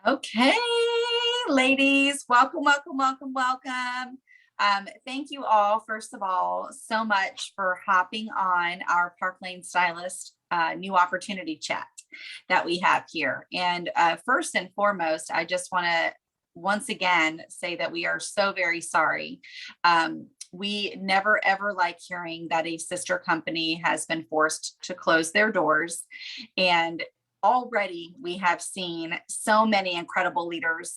Okay, ladies, welcome, welcome, welcome, welcome. Thank you all, first of all, so much for hopping on our Park Lane Stylist new opportunity chat that we have here. And first and foremost, I just want to once again say that we are so very sorry. We never ever like hearing that a sister company has been forced to close their doors. And already we have seen so many incredible leaders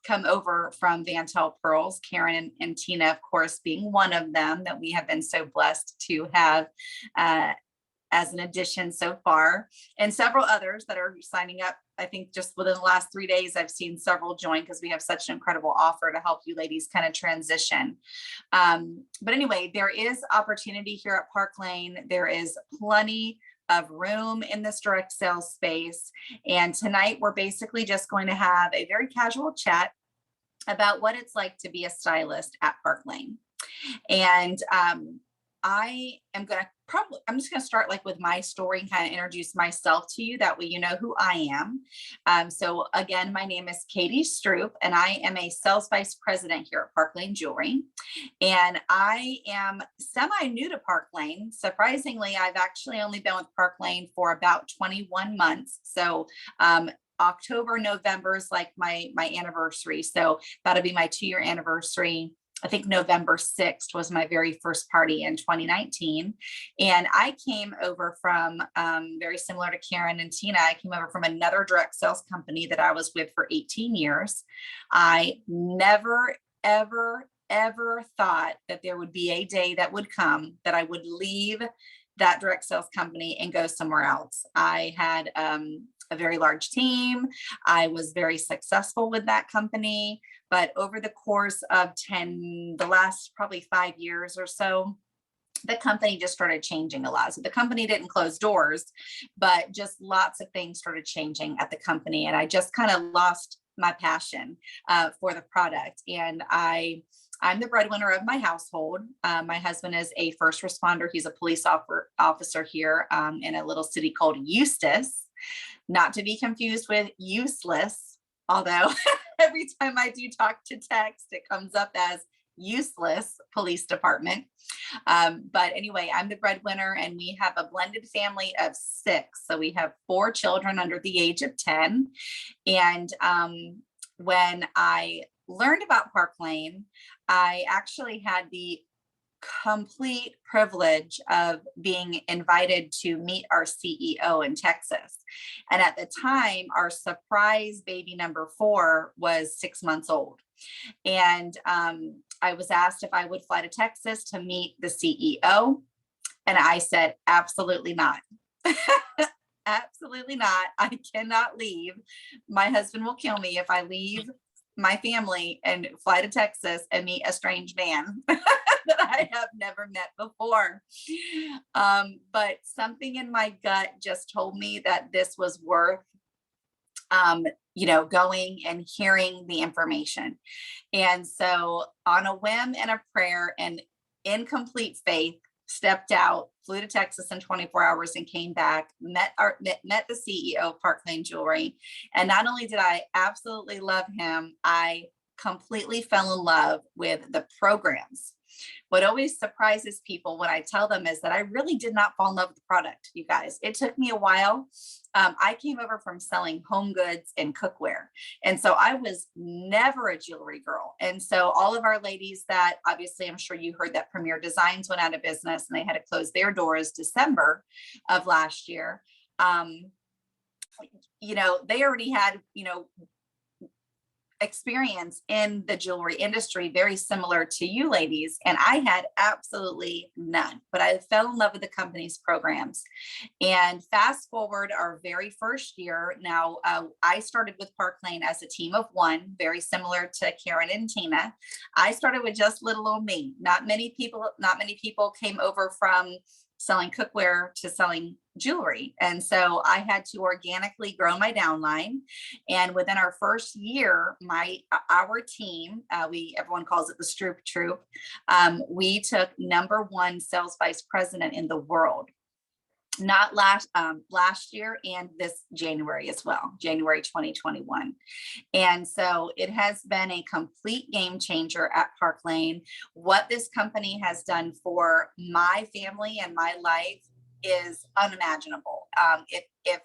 come over from Vantel Pearls, Karen and Tina, of course, being one of them that we have been so blessed to have as an addition so far, and several others that are signing up. I think just within the last 3 days, I've seen several join because we have such an incredible offer to help you ladies kind of transition. But anyway, there is opportunity here at Park Lane. There is plenty of room in this direct sales space. And tonight we're basically just going to have a very casual chat about what it's like to be a stylist at Park Lane. And I'm just going to start like with my story and kind of introduce myself to you. That way, you know who I am. So again, my name is Katie Stroop, and I am a sales vice president here at Park Lane Jewelry. And I am semi-new to Park Lane. Surprisingly, I've actually only been with Park Lane for about 21 months. So October, November is like my anniversary. So that'll be my 2-year anniversary. I think November 6th was my very first party in 2019. And I came over from, very similar to Karen and Tina, I came over from another direct sales company that I was with for 18 years. I never, ever, ever thought that there would be a day that would come that I would leave that direct sales company and go somewhere else. I had a very large team. I was very successful with that company. But over the course of the last probably 5 years or so, the company just started changing a lot. So the company didn't close doors, but just lots of things started changing at the company. And I just kind of lost my passion for the product. And I'm the breadwinner of my household. My husband is a first responder. He's a police officer here in a little city called Eustis, not to be confused with useless, although every time I do talk to text, it comes up as useless police department. But anyway, I'm the breadwinner, and we have a blended family of 6. So we have 4 children under the age of 10. And when I learned about Park Lane, I actually had the complete privilege of being invited to meet our CEO in Texas. And at the time, our surprise baby number 4 was 6 months old. And I was asked if I would fly to Texas to meet the CEO. And I said, absolutely not. Absolutely not. I cannot leave. My husband will kill me if I leave my family and fly to Texas and meet a strange man that I have never met before. But something in my gut just told me that this was worth, going and hearing the information. And so on a whim and a prayer and in complete faith, stepped out, flew to Texas in 24 hours and came back, met the CEO of Park Lane Jewelry. And not only did I absolutely love him, I completely fell in love with the programs. What always surprises people when I tell them is that I really did not fall in love with the product, you guys. It took me a while. I came over from selling home goods and cookware. And so I was never a jewelry girl. And so all of our ladies that obviously, I'm sure you heard that Premier Designs went out of business and they had to close their doors December of last year. They already had, experience in the jewelry industry, very similar to you ladies. And I had absolutely none, but I fell in love with the company's programs. And fast forward our very first year. Now, I started with Park Lane as a team of 1, very similar to Karen and Tina. I started with just little old me. Not many people came over from selling cookware to selling jewelry. And so I had to organically grow my downline. And within our first year, our team, everyone calls it the Stroop Troop, we took #1 sales vice president in the world. not last year, and this January as well, January 2021. And so it has been a complete game changer at Park Lane. What this company has done for my family and my life is unimaginable. If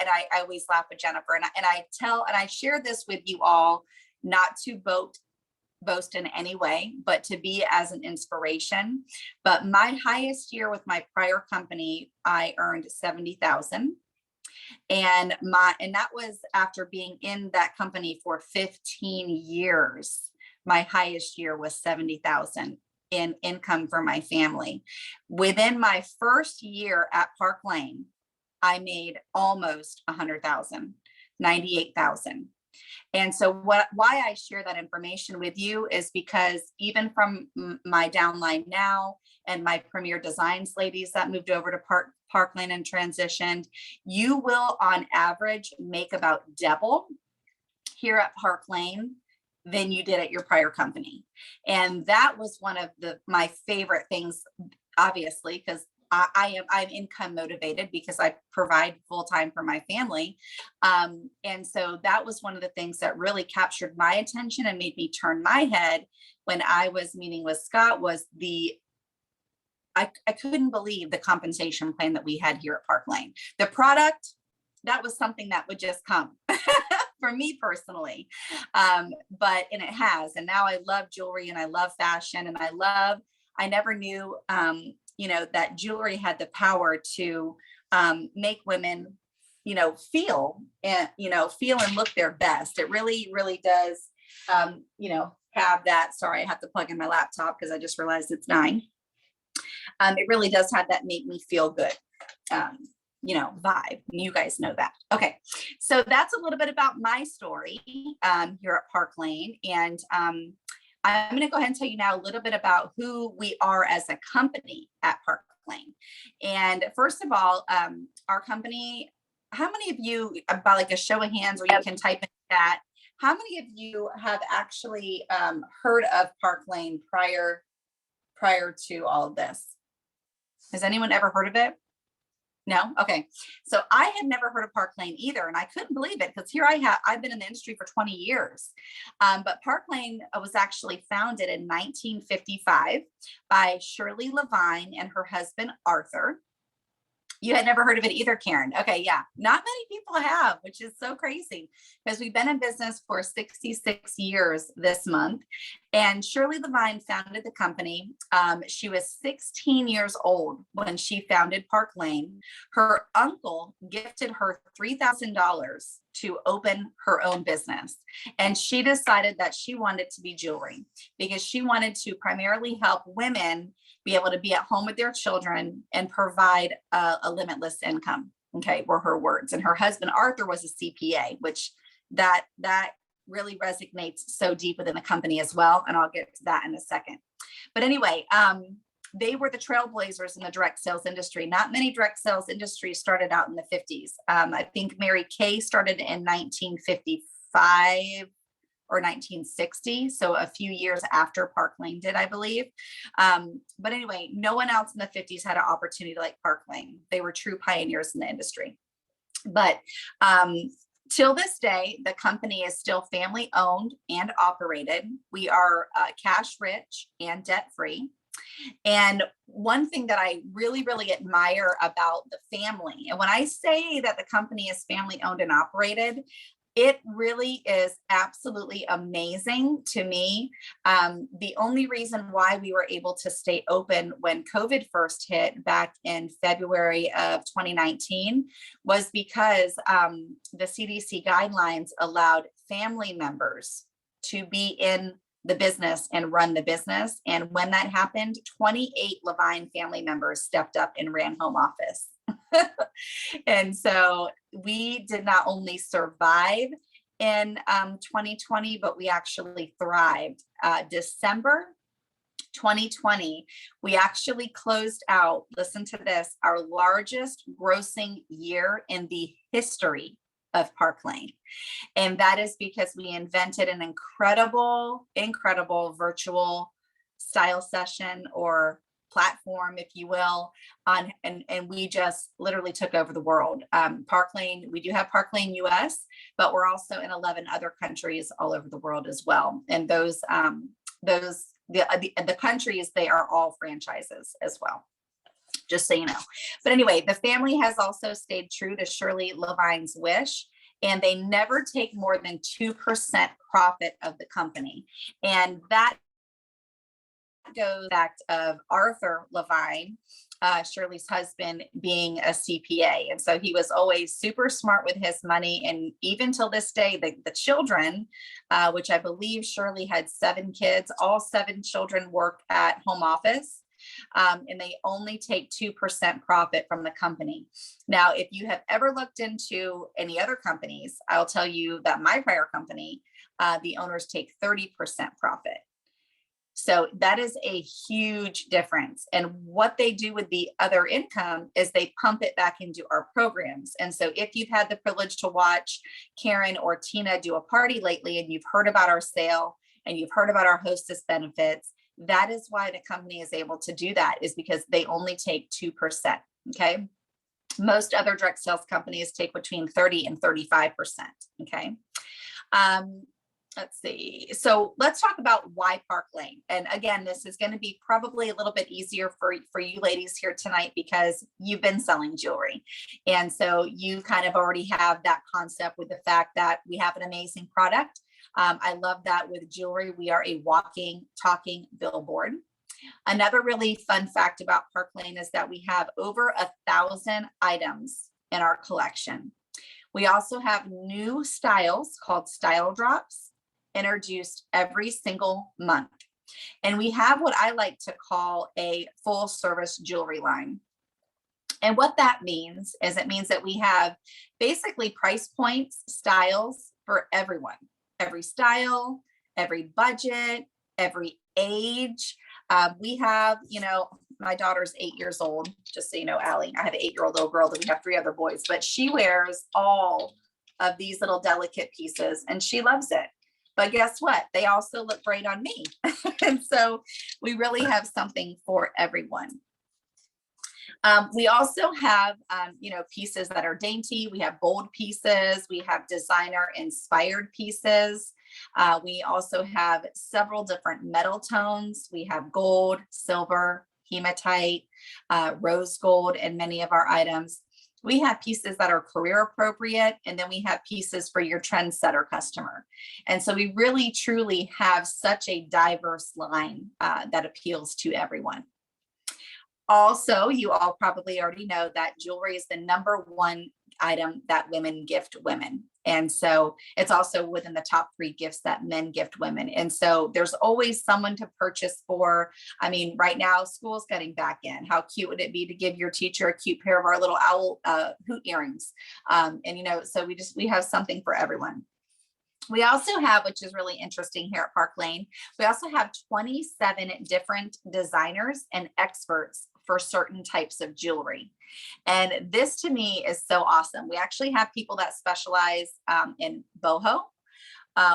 and I always laugh with Jennifer, and I share this with you all, not to boast in any way, but to be as an inspiration. But my highest year with my prior company, I earned 70,000. And that was after being in that company for 15 years. My highest year was 70,000 in income for my family. Within my first year at Park Lane, I made almost 100,000, 98,000. And so why I share that information with you is because even from my downline now and my Premier Designs ladies that moved over to Park Lane and transitioned, you will on average make about double here at Park Lane than you did at your prior company. And that was one of my favorite things, obviously, because I'm income motivated because I provide full time for my family. And so that was one of the things that really captured my attention and made me turn my head when I was meeting with Scott was I couldn't believe the compensation plan that we had here at Park Lane. The product, that was something that would just come for me personally. And it has, and now I love jewelry and I love fashion and I never knew, that jewelry had the power to make women, feel and look their best. It really, really does, have that. Sorry, I have to plug in my laptop because I just realized it's 9. It really does have that make me feel good, vibe. You guys know that. Okay. So that's a little bit about my story here at Park Lane. And I'm going to go ahead and tell you now a little bit about who we are as a company at Park Lane. And first of all, our company, how many of you, by like a show of hands, or you can type in chat, how many of you have actually heard of Park Lane prior to all of this? Has anyone ever heard of it? No? Okay. So I had never heard of Park Lane either. And I couldn't believe it because here I've been in the industry for 20 years. But Park Lane was actually founded in 1955 by Shirley Levine and her husband, Arthur. You had never heard of it either, Karen. Okay, yeah. Not many people have, which is so crazy because we've been in business for 66 years this month. And Shirley Levine founded the company. She was 16 years old when she founded Park Lane. Her uncle gifted her $3,000 to open her own business. And she decided that she wanted to be jewelry because she wanted to primarily help women be able to be at home with their children and provide a limitless income. Okay, were her words. And her husband, Arthur, was a CPA, which that really resonates so deep within the company as well. And I'll get to that in a second. But anyway, they were the trailblazers in the direct sales industry. Not many direct sales industries started out in the 50s. I think Mary Kay started in 1955 or 1960. So a few years after Park Lane did, I believe. But anyway, no one else in the 50s had an opportunity like Park Lane. They were true pioneers in the industry. But till this day, the company is still family owned and operated. We are cash rich and debt free. And one thing that I really, really admire about the family, and when I say that the company is family owned and operated, it really is absolutely amazing to me. The only reason why we were able to stay open when COVID first hit back in February of 2019 was because the CDC guidelines allowed family members to be in the business and run the business. And when that happened, 28 Levine family members stepped up and ran home office. And so we did not only survive in 2020, but we actually thrived. December 2020, we actually closed out, listen to this, our largest grossing year in the history of Park Lane. And that is because we invented an incredible virtual style session or platform, if you will, and we just literally took over the world. Park Lane, we do have Park Lane US, but we're also in 11 other countries all over the world as well. And the countries, they are all franchises as well, just so you know. But anyway, the family has also stayed true to Shirley Levine's wish, and they never take more than 2% profit of the company. And that goes back of Arthur Levine, Shirley's husband, being a CPA. And so he was always super smart with his money. And even till this day, the children, which I believe Shirley had 7 kids, all 7 children work at home office. And they only take 2% profit from the company. Now, if you have ever looked into any other companies, I'll tell you that my prior company, the owners take 30% profit. So that is a huge difference. And what they do with the other income is they pump it back into our programs. And so if you've had the privilege to watch Karen or Tina do a party lately, and you've heard about our sale and you've heard about our hostess benefits, that is why the company is able to do that, is because they only take 2%. Okay. Most other direct sales companies take between 30 and 35%. Okay. Let's see. So let's talk about why Park Lane. And again, this is going to be probably a little bit easier for you ladies here tonight, because you've been selling jewelry. And so you kind of already have that concept with the fact that we have an amazing product. I love that with jewelry, we are a walking, talking billboard. Another really fun fact about Park Lane is that we have over 1,000 items in our collection. We also have new styles called style drops, introduced every single month. And we have what I like to call a full service jewelry line. And what that means is it means that we have basically price points, styles for everyone, every style, every budget, every age. We have, my daughter's 8 years old, just so you know, Allie, I have an 8-year-old little girl, that we have 3 other boys, but she wears all of these little delicate pieces and she loves it. But guess what? They also look great on me. And so we really have something for everyone. We also have, pieces that are dainty. We have bold pieces. We have designer inspired pieces. We also have several different metal tones. We have gold, silver, hematite, rose gold in many of our items. We have pieces that are career appropriate, and then we have pieces for your trendsetter customer. And so we really, truly have such a diverse line that appeals to everyone. Also, you all probably already know that jewelry is the #1 item that women gift women. And so it's also within the top 3 gifts that men gift women. And so there's always someone to purchase for. I mean, right now, school's getting back in. How cute would it be to give your teacher a cute pair of our little owl hoot earrings? So we have something for everyone. We also have, which is really interesting here at Park Lane, we also have 27 different designers and experts for certain types of jewelry. And this to me is so awesome. We actually have people that specialize in boho.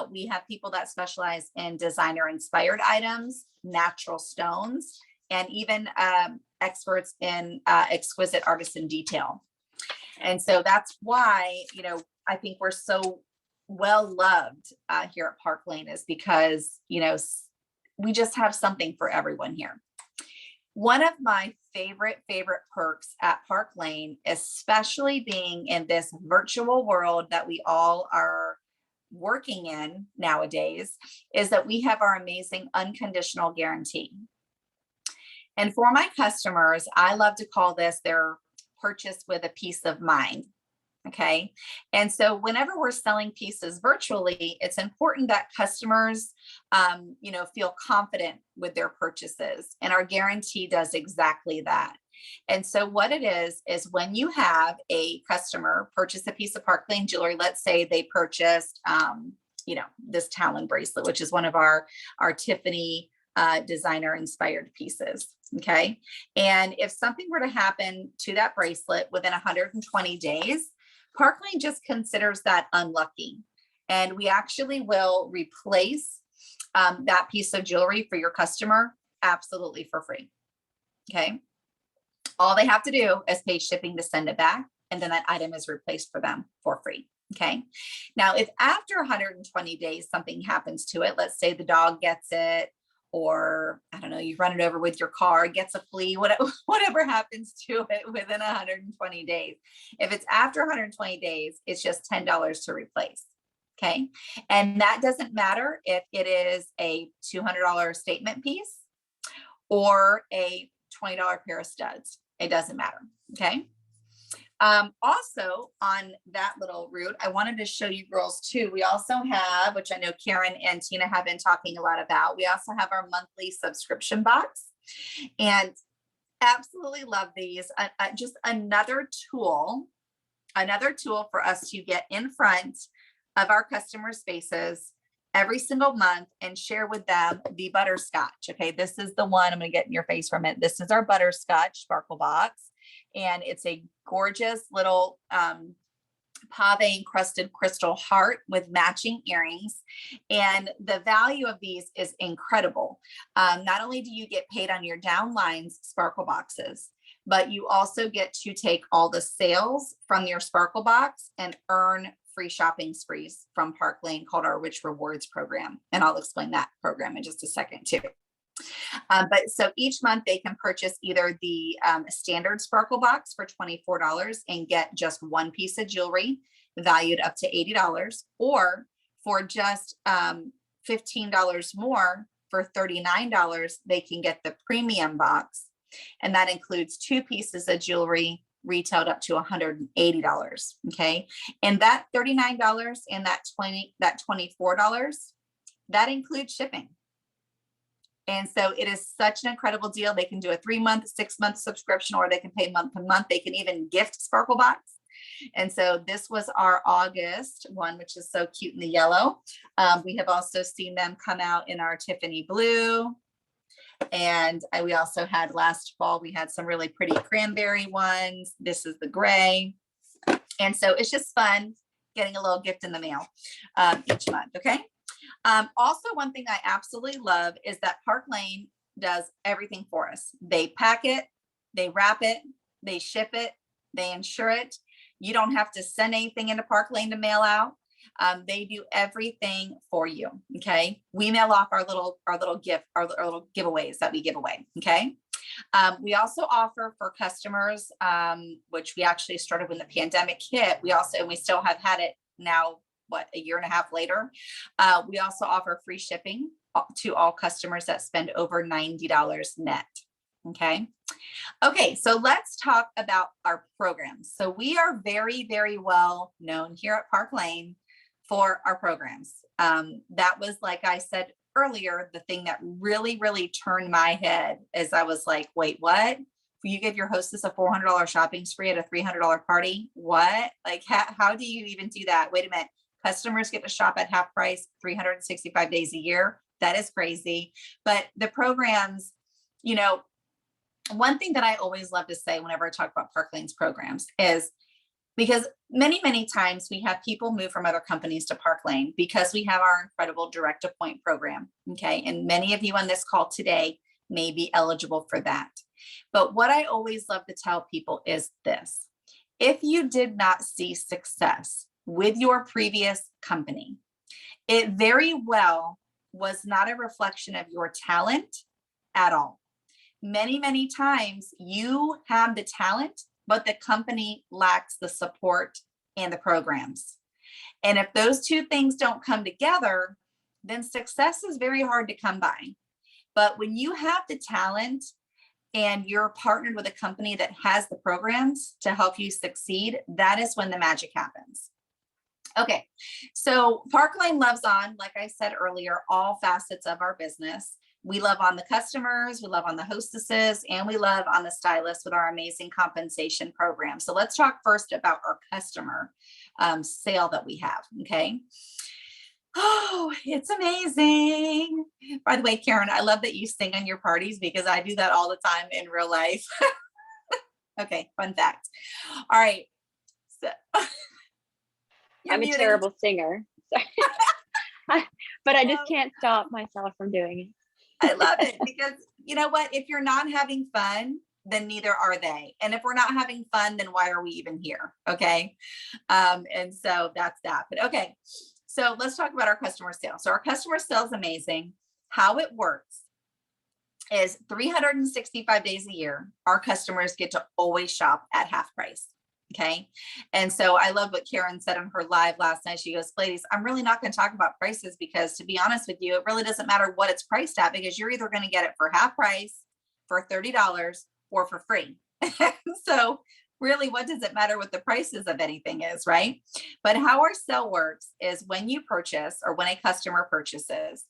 We have people that specialize in designer inspired items, natural stones, and even experts in exquisite artisan detail. And so that's why, I think we're so well loved here at Park Lane, is because, we just have something for everyone here. One of my favorite perks at Park Lane, especially being in this virtual world that we all are working in nowadays, is that we have our amazing unconditional guarantee. And for my customers, I love to call this their purchase with a peace of mind. Okay. And so whenever we're selling pieces virtually, it's important that customers, feel confident with their purchases. And our guarantee does exactly that. And so what it is when you have a customer purchase a piece of Park Lane jewelry, let's say they purchased, this talon bracelet, which is one of our Tiffany designer inspired pieces. Okay. And if something were to happen to that bracelet within 120 days, Park Lane just considers that unlucky. And we actually will replace that piece of jewelry for your customer absolutely for free. Okay. All they have to do is pay shipping to send it back, and then that item is replaced for them for free. Okay. Now, if after 120 days something happens to it, let's say the dog gets it, or I don't know, you run it over with your car, gets a flea, whatever happens to it within 120 days. If it's after 120 days, it's just $10 to replace. Okay. And that doesn't matter if it is a $200 statement piece or a $20 pair of studs. It doesn't matter. Okay. Also on that little route, I wanted to show you girls too. We also have, which I know Karen and Tina have been talking a lot about, we also have our monthly subscription box, and absolutely love these. Just another tool for us to get in front of our customers' faces every single month and share with them the butterscotch. Okay, this is the one I'm going to get in your face from it. This is our butterscotch sparkle box, and it's a gorgeous little pave encrusted crystal heart with matching earrings. And the value of these is incredible. Not only do you get paid on your downlines sparkle boxes, but you also get to take all the sales from your sparkle box and earn free shopping sprees from Park Lane, called our Rich Rewards program. And I'll explain that program in just a second too. But so each month they can purchase either the standard sparkle box for $24 and get just one piece of jewelry valued up to $80, or for just $15 more, for $39, they can get the premium box. And that includes two pieces of jewelry retailed up to $180. Okay. And that $39 and that $24, that includes shipping. And so it is such an incredible deal. They can do a 3-month, 6-month subscription, or they can pay month to month. They can even gift Sparkle Box. And so this was our August one, which is so cute in the yellow. We have also seen them come out in our Tiffany blue. And we also had last fall, we had some really pretty cranberry ones. This is the gray. And so it's just fun getting a little gift in the mail each month. Okay. Also, one thing I absolutely love is that Park Lane does everything for us. They pack it, they wrap it, they ship it, they insure it. You don't have to send anything into Park Lane to mail out. They do everything for you. Okay. We mail off our little giveaways that we give away. Okay. We also offer for customers, which we actually started when the pandemic hit. We still have had it now, a year and a half later. We also offer free shipping to all customers that spend over $90 net. Okay. Okay. So let's talk about our programs. So we are very, very well known here at Park Lane for our programs. That was, like I said earlier, the thing that really, really turned my head, as I was like, wait, what? You give your hostess a $400 shopping spree at a $300 party? What? Like, how do you even do that? Wait a minute. Customers get to shop at half price 365 days a year. That is crazy. But the programs, one thing that I always love to say whenever I talk about Park Lane's programs is, because many, many times we have people move from other companies to Park Lane because we have our incredible direct appoint program. Okay. And many of you on this call today may be eligible for that. But what I always love to tell people is this: if you did not see success with your previous company, it very well was not a reflection of your talent at all. Many, many times you have the talent, but the company lacks the support and the programs. And if those two things don't come together, then success is very hard to come by. But when you have the talent and you're partnered with a company that has the programs to help you succeed, that is when the magic happens. Okay, so Park Lane loves on, like I said earlier, all facets of our business. We love on the customers, we love on the hostesses, and we love on the stylists with our amazing compensation program. So let's talk first about our customer sale that we have, okay? Oh, it's amazing. By the way, Karen, I love that you sing on your parties, because I do that all the time in real life. Okay, fun fact. All right. So I'm a terrible singer, but I just can't stop myself from doing it. I love it, because you know what? If you're not having fun, then neither are they. And if we're not having fun, then why are we even here? Okay. And so that's that. But okay. So let's talk about our customer sales. So our customer sales is amazing. How it works is 365 days a year, our customers get to always shop at half price. Okay. And so I love what Karen said on her live last night. She goes, ladies, I'm really not going to talk about prices because to be honest with you, it really doesn't matter what it's priced at because you're either going to get it for half price, for $30 or for free. So really, what does it matter what the prices of anything is, right? But how our sale works is when you purchase or when a customer purchases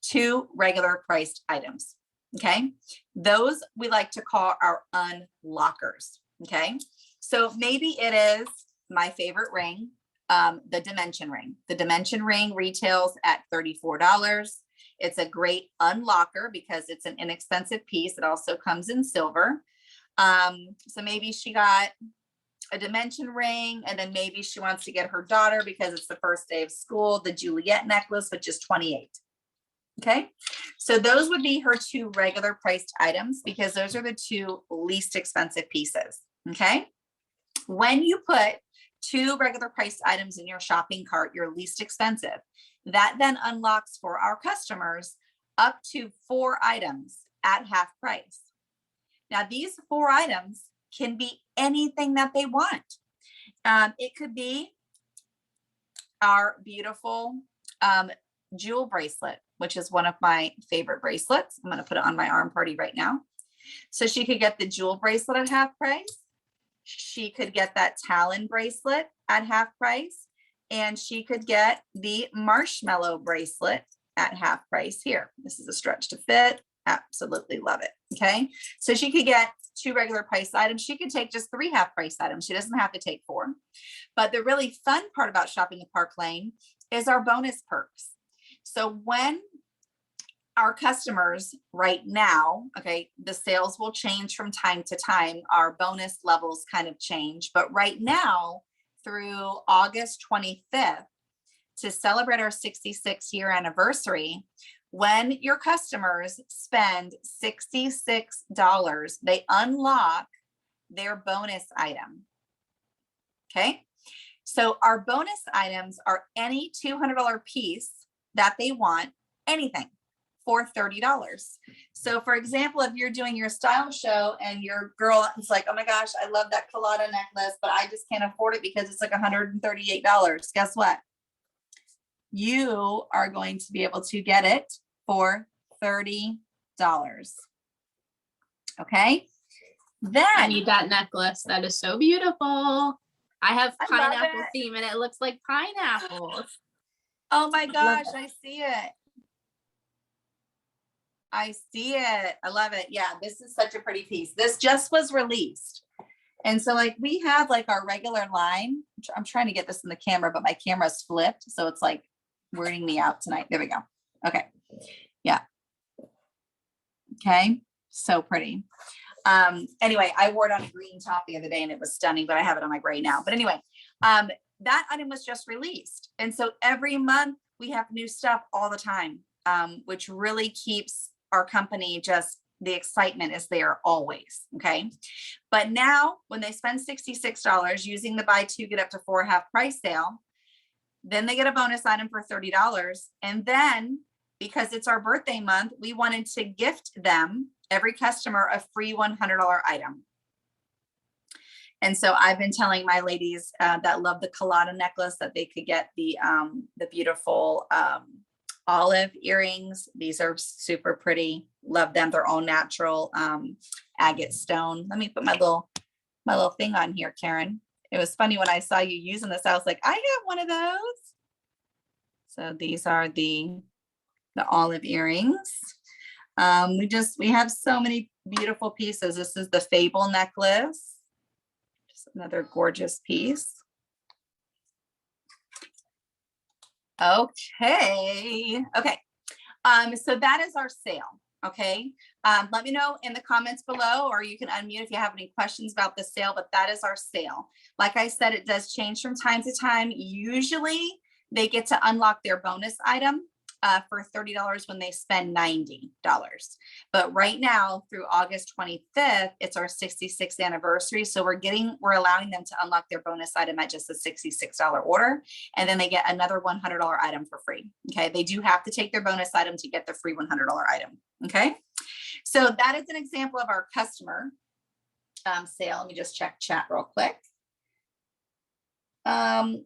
2 regular priced items. Okay. Those we like to call our unlockers. Okay. So maybe it is my favorite ring, the Dimension ring. The Dimension ring retails at $34. It's a great unlocker because it's an inexpensive piece. It also comes in silver. So maybe she got a Dimension ring and then maybe she wants to get her daughter because it's the first day of school, the Juliet necklace, which is $28. Okay, so those would be her 2 regular priced items because those are the 2 least expensive pieces. Okay, when you put 2 regular priced items in your shopping cart, your least expensive, that then unlocks for our customers up to 4 items at half price. Now, these 4 items can be anything that they want. It could be our beautiful jewel bracelet, which is one of my favorite bracelets. I'm going to put it on my arm party right now. So she could get the jewel bracelet at half price. She could get that talon bracelet at half price. And she could get the marshmallow bracelet at half price here. This is a stretch to fit. Absolutely love it. Okay. So she could get 2 regular price items. She could take just 3 half price items. She doesn't have to take 4. But the really fun part about shopping at Park Lane is our bonus perks. So when our customers right now, okay, the sales will change from time to time. Our bonus levels kind of change, but right now through August 25th, to celebrate our 66th year anniversary, when your customers spend $66, they unlock their bonus item. Okay. So our bonus items are any $200 piece that they want, anything, for $30. So for example, if you're doing your style show and your girl is like, oh my gosh, I love that colada necklace, but I just can't afford it because it's like $138. Guess what? You are going to be able to get it for $30. Okay. Then I need that necklace. That is so beautiful. I have I love pineapple it. theme and it looks like pineapples. Oh my gosh, I see it. I see it. I love it. Yeah, this is such a pretty piece. This just was released. And so like we have like our regular line. I'm trying to get this in the camera, but my camera's flipped. So it's like weirding me out tonight. There we go. Okay. Yeah. Okay. So pretty. Anyway, I wore it on a green top the other day and it was stunning, but I have it on my gray now. But anyway, that item was just released. And so every month we have new stuff all the time, which really keeps our company just, the excitement is there always. Okay. But now when they spend $66 using the buy 2, get up to 4 half price sale, then they get a bonus item for $30. And then because it's our birthday month, we wanted to gift them, every customer, a free $100 item. And so I've been telling my ladies that love the colada necklace that they could get the beautiful olive earrings. These are super pretty. Love them. They're all natural agate stone. Let me put my little thing on here, Karen. It was funny when I saw you using this. I was like, I have one of those. So these are the olive earrings. We have so many beautiful pieces. This is the Fable necklace. Just another gorgeous piece. Okay. So that is our sale. Okay. Let me know in the comments below, or you can unmute if you have any questions about the sale, but that is our sale. Like I said, it does change from time to time. Usually they get to unlock their bonus item for $30 when they spend $90. But right now through August 25th, it's our 66th anniversary. So we're allowing them to unlock their bonus item at just a $66 order. And then they get another $100 item for free. Okay. They do have to take their bonus item to get the free $100 item. Okay. So that is an example of our customer sale. Let me just check chat real quick.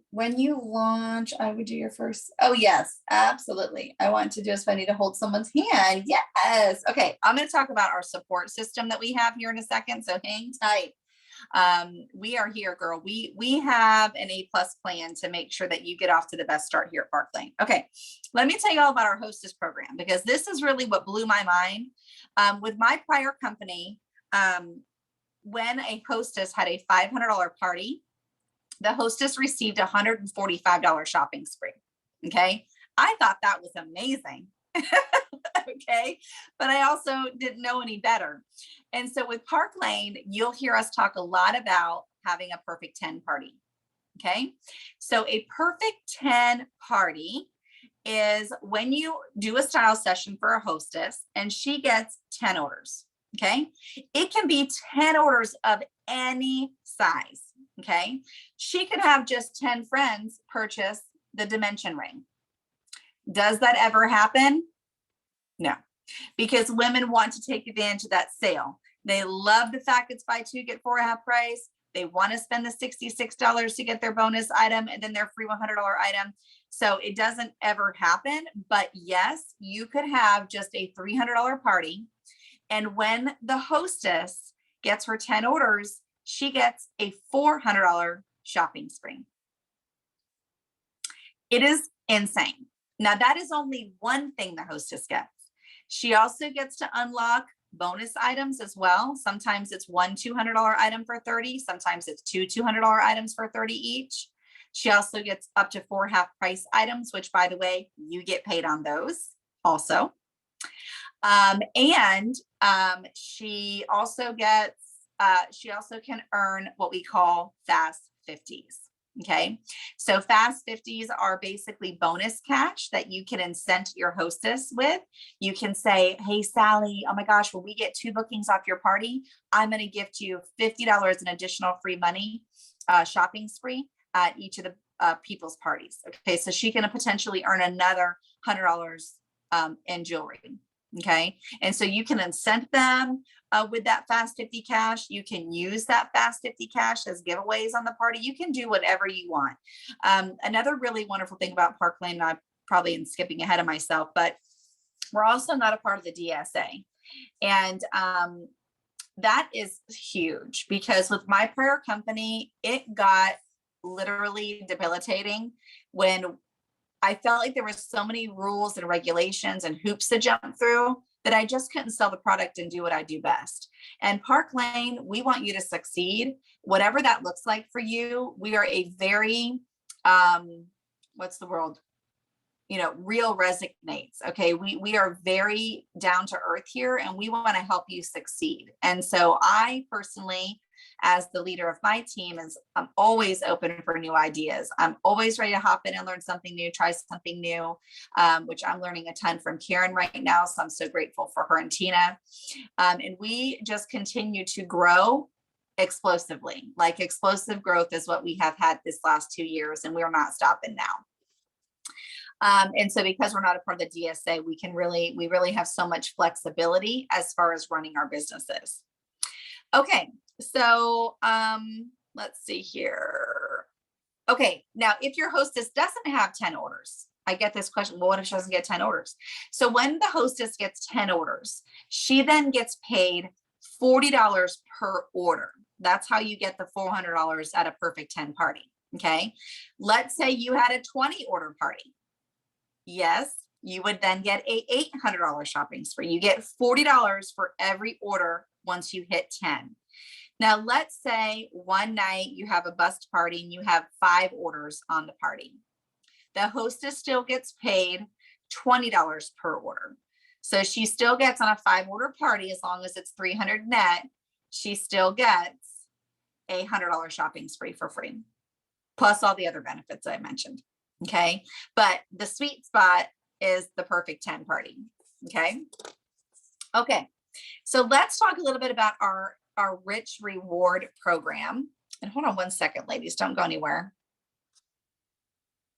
When you launch, I would do your first. Oh yes, absolutely. I want to do is if I need to hold someone's hand. Yes. Okay. I'm going to talk about our support system that we have here in a second. So hang tight. We are here, girl. We have an A+ plan to make sure that you get off to the best start here at Park Lane. Okay. Let me tell you all about our hostess program, because this is really what blew my mind. With my prior company, when a hostess had a $500 party, the hostess received a $145 shopping spree. Okay. I thought that was amazing. Okay. But I also didn't know any better. And so with Park Lane, you'll hear us talk a lot about having a perfect 10 party. Okay. So a perfect 10 party is when you do a style session for a hostess and she gets 10 orders. Okay. It can be 10 orders of any size. Okay. She could have just 10 friends purchase the dimension ring. Does that ever happen? No, because women want to take advantage of that sale. They love the fact it's buy two, get four half price. They want to spend the $66 to get their bonus item and then their free $100 item. So it doesn't ever happen. But yes, you could have just a $300 party. And when the hostess gets her 10 orders, she gets a $400 shopping spree. It is insane. Now that is only one thing the hostess gets. She also gets to unlock bonus items as well. Sometimes it's one $200 item for 30. Sometimes it's two $200 items for 30 each. She also gets up to 4 half price items, which by the way, you get paid on those also. She also can earn what we call fast 50s. Okay. So fast 50s are basically bonus cash that you can incent your hostess with. You can say, hey, Sally, oh my gosh, when we get 2 bookings off your party, I'm going to gift you $50 in additional free money, shopping spree at each of the people's parties. Okay. So she can potentially earn another $100 in jewelry. Okay. And so you can incent them with that fast 50 cash. You can use that fast 50 cash as giveaways on the party. You can do whatever you want. Another really wonderful thing about Park Lane, I probably am skipping ahead of myself, but we're also not a part of the DSA. And that is huge because with my prior company, it got literally debilitating when I felt like there were so many rules and regulations and hoops to jump through that I just couldn't sell the product and do what I do best. And Park Lane, we want you to succeed, whatever that looks like for you. We are a very, real resonates. Okay. We are very down to earth here and we want to help you succeed. And so I personally, as the leader of my team, I'm always open for new ideas. I'm always ready to hop in and learn something new, try something new, which I'm learning a ton from Karen right now. So I'm so grateful for her and Tina. And we just continue to grow explosively. Like explosive growth is what we have had this last 2 years, and we're not stopping now. And so because we're not a part of the DSA, we really have so much flexibility as far as running our businesses. Okay. So let's see here. Okay. Now, if your hostess doesn't have 10 orders, I get this question. Well, what if she doesn't get 10 orders? So when the hostess gets 10 orders, she then gets paid $40 per order. That's how you get the $400 at a perfect 10 party. Okay. Let's say you had a 20 order party. Yes, you would then get a $800 shopping spree. You get $40 for every order once you hit 10. Now, let's say one night you have a bust party and you have 5 orders on the party. The hostess still gets paid $20 per order. So she still gets on a 5 order party, as long as it's 300 net, she still gets a $100 shopping spree for free, plus all the other benefits I mentioned. Okay. But the sweet spot is the perfect 10 party. Okay. Okay. So let's talk a little bit about our rich reward program. And hold on one second, ladies, don't go anywhere.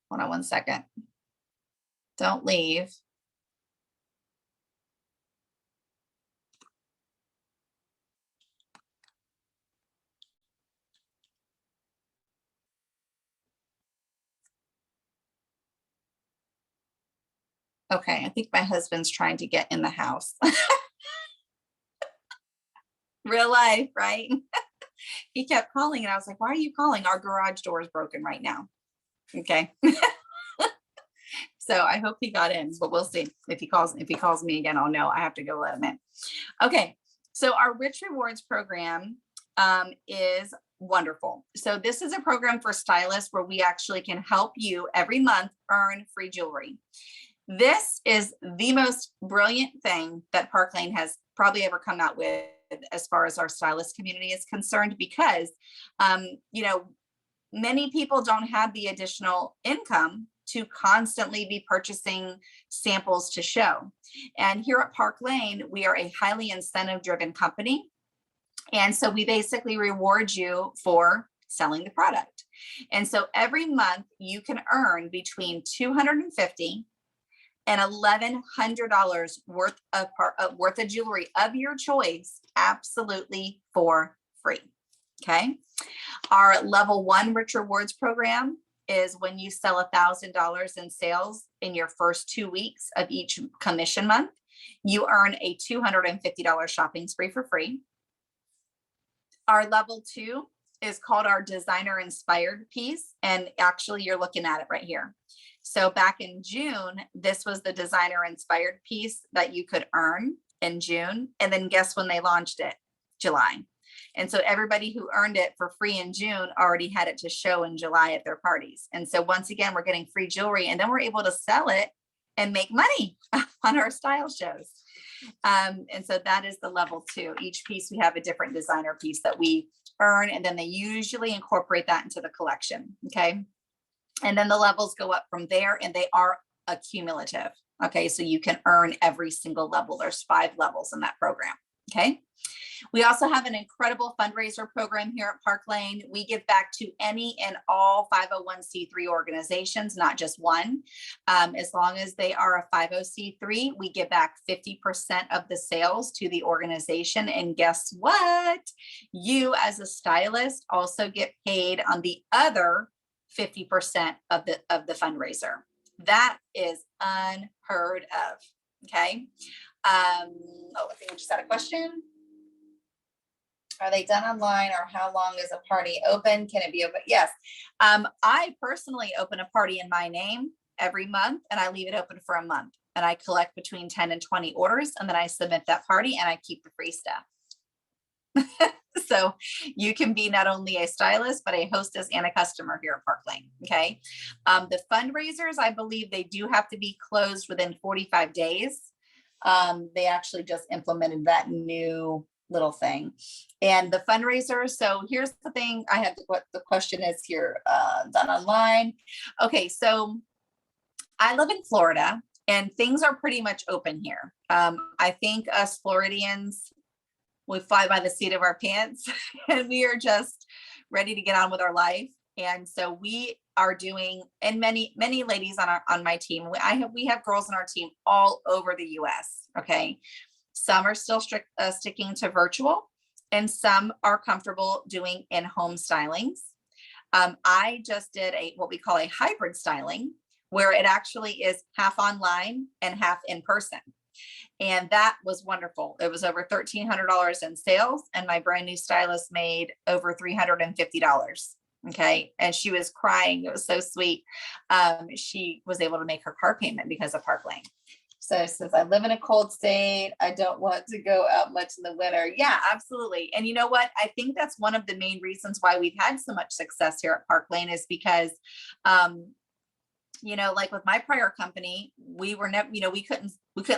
Hold on one second. Don't leave. Okay, I think my husband's trying to get in the house. Real life, right? He kept calling and I was like, why are you calling? Our garage door is broken right now. Okay. So I hope he got in, but we'll see. If he calls me again, I'll know. I have to go let him in. Okay. So our Rich Rewards program is wonderful. So this is a program for stylists where we actually can help you every month earn free jewelry. This is the most brilliant thing that Park Lane has probably ever come out with as far as our stylist community is concerned, because, you know, many people don't have the additional income to constantly be purchasing samples to show. And here at Park Lane, we are a highly incentive driven company. And so we basically reward you for selling the product. And so every month you can earn between $250 and $1,100 worth of jewelry of your choice, absolutely for free. Okay. Our level 1 Rich Rewards program is when you sell $1,000 in sales in your first 2 weeks of each commission month, you earn a $250 shopping spree for free. Our level 2 is called our designer inspired piece. And actually you're looking at it right here. So back in June, this was the designer inspired piece that you could earn in June. And then guess when they launched it? July. And so everybody who earned it for free in June already had it to show in July at their parties. And so once again, we're getting free jewelry and then we're able to sell it and make money on our style shows. And so that is the level 2. Each piece, we have a different designer piece that we earn, and then they usually incorporate that into the collection. Okay. And then the levels go up from there and they are accumulative. Okay. So you can earn every single level. There's 5 levels in that program. Okay. We also have an incredible fundraiser program here at Park Lane. We give back to any and all 501c3 organizations, not just one. As long as they are a 50c3, we give back 50% of the sales to the organization. And guess what? You as a stylist also get paid on the other 50% of the fundraiser. That is unheard of. Okay. I think we just had a question. Are they done online, or how long is a party open? Can it be open? Yes. I personally open a party in my name every month and I leave it open for a month and I collect between 10 and 20 orders and then I submit that party and I keep the free stuff. So you can be not only a stylist, but a hostess and a customer here at Park Lane. Okay. The fundraisers, I believe they do have to be closed within 45 days. They actually just implemented that new little thing. And the fundraiser. So here's the thing. I have what the question is here, done online. Okay. So I live in Florida and things are pretty much open here. I think us Floridians, we fly by the seat of our pants and we are just ready to get on with our life. And so we are doing, and many ladies on my team, we have girls on our team all over the US. Okay. Some are still sticking to virtual and some are comfortable doing in-home stylings. I just did what we call a hybrid styling, where it actually is half online and half in person. And that was wonderful. It was over $1,300 in sales and my brand new stylist made over $350. Okay. And she was crying. It was so sweet. She was able to make her car payment because of Park Lane. So it says, I live in a cold state. I don't want to go out much in the winter. Yeah, absolutely. And you know what? I think that's one of the main reasons why we've had so much success here at Park Lane is because, you know, like with my prior company, we were never, you know, we couldn't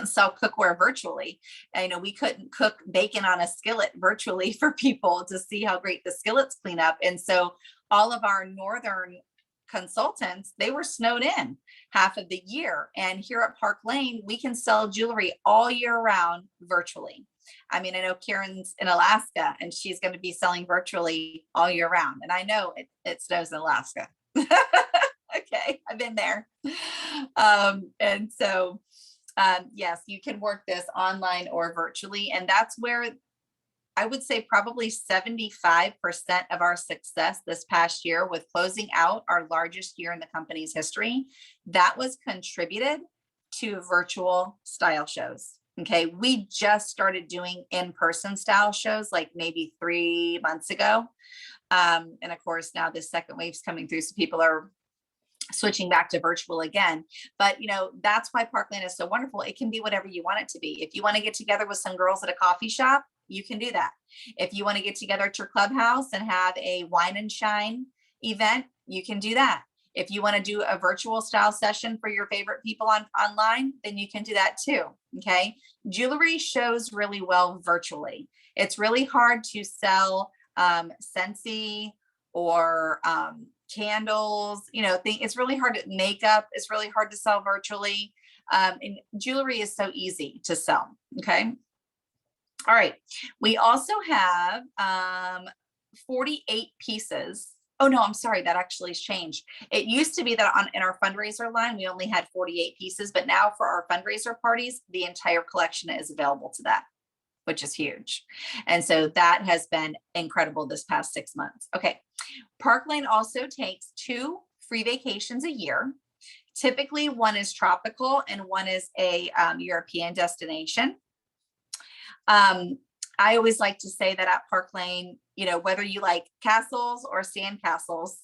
sell cookware virtually. And, you know, we couldn't cook bacon on a skillet virtually for people to see how great the skillets clean up. And so all of our northern consultants, they were snowed in half of the year. And here at Park Lane, we can sell jewelry all year round virtually. I mean, I know Karen's in Alaska and she's going to be selling virtually all year round. And I know it snows in Alaska. Okay, I've been there. And so, yes, you can work this online or virtually. And that's where I would say probably 75% of our success this past year with closing out our largest year in the company's history, that was contributed to virtual style shows. Okay, we just started doing in-person style shows like maybe 3 months ago. And of course, now this second wave's coming through, so people are switching back to virtual again. But that's why Park Lane is so wonderful. It can be whatever you want it to be. If you want to get together with some girls at a coffee shop, you can do that. If you want to get together at your clubhouse and have a wine and shine event, you can do that. If you want to do a virtual style session for your favorite people online, then you can do that too. Okay. Jewelry shows really well virtually. It's really hard to sell Scentsy or candles, it's really hard to makeup. It's really hard to sell virtually. And jewelry is so easy to sell. Okay. All right. We also have 48 pieces. Oh no, I'm sorry. That actually has changed. It used to be that in our fundraiser line, we only had 48 pieces, but now for our fundraiser parties, the entire collection is available to that, which is huge. And so that has been incredible this past 6 months. Okay. Park Lane also takes 2 free vacations a year. Typically one is tropical and one is a European destination. I always like to say that at Park Lane, whether you like castles or sand castles,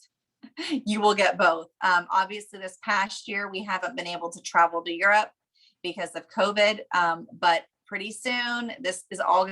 you will get both. Obviously this past year, we haven't been able to travel to Europe because of COVID, but pretty soon this is all